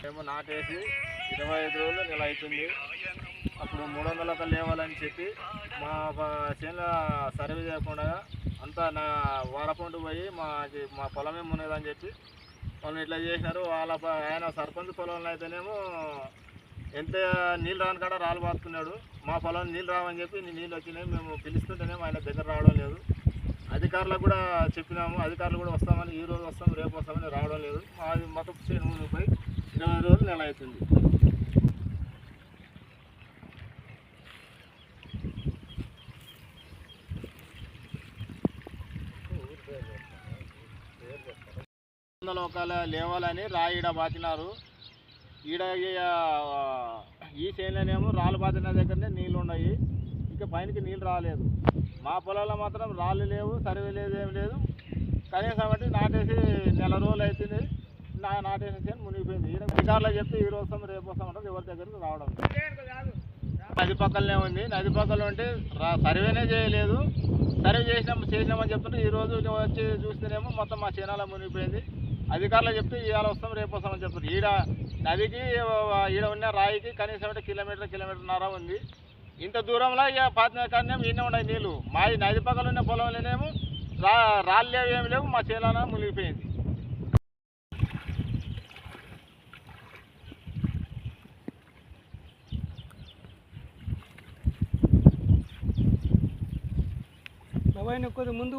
మేము నాటేసి 25 రోజులు నెల అవుతుంది. అప్పుడు 300 లేవాలని చెప్పి మా చేనుల సర్వే చేయకుండా అంతా నా వాడపండు పోయి మా పొలమే మునేదని చెప్పి వాళ్ళు ఇట్లా చేసినారు. ఆయన సర్పంచ్ పొలంలో అయితేనేమో ఎంత నీళ్ళు రాని కాడ రాళ్ళు పాతుకున్నాడు. మా పొలం నీళ్ళు రావని చెప్పి నీళ్ళు వచ్చినాయి. మేము పిలుస్తుంటేనేమో ఆయన దగ్గర రావడం లేదు. అధికారులకు కూడా చెప్పినాము, అధికారులు కూడా వస్తామని, ఈ రోజు వస్తాం రేపు వస్తామని రావడం లేదు. అది మొత్తం చేను మునిగిపోయి 20 రోజులు నెల అవుతుంది. ఒకవేళ లేవాలని రాయి ఈడ బాతినారు. ఈడ ఈ చేనులోనేమో రాళ్ళు బాతిన దగ్గరనే నీళ్ళు ఉన్నాయి. ఇంకా పైనకి నీళ్ళు రాలేదు. మా పొలాల్లో మాత్రం రాళ్ళు లేవు, సర్వే లేదు, ఏం లేదు. కనీసం బట్టి నాటేసి నెల రోజులు అవుతుంది. నాటేసిన చేను మునిగిపోయింది. ఈయన అధికారులు చెప్తే ఈ రోజు వస్తాం రేపు వస్తాం అంటారు. ఎవరి దగ్గరికి రావడం నది పక్కలనే ఉంది. నది పక్కన ఉంటే సర్వేనే చేయలేదు. సర్వే చేసినామని చెప్తుంటే ఈరోజు వచ్చి చూస్తేనేమో మొత్తం మా చేనాల మునిగిపోయింది. అధికారులు చెప్తే ఇవాళ వస్తాం రేపు వస్తామని చెప్తారు. ఈడ నదికి ఈడ ఉన్న రాయికి కనీసం అంటే కిలోమీటర్న్నర ఉంది. ఇంత దూరంలో ఇక పాతిన కానీ ఈయన ఉన్నాయి నీళ్ళు. మా నది పక్కన ఉన్న పొలంలోనేమో రాళ్ళు లేవు, ఏమి లేవు. మా చేనాల మునిగిపోయింది. కొద్ది ముందు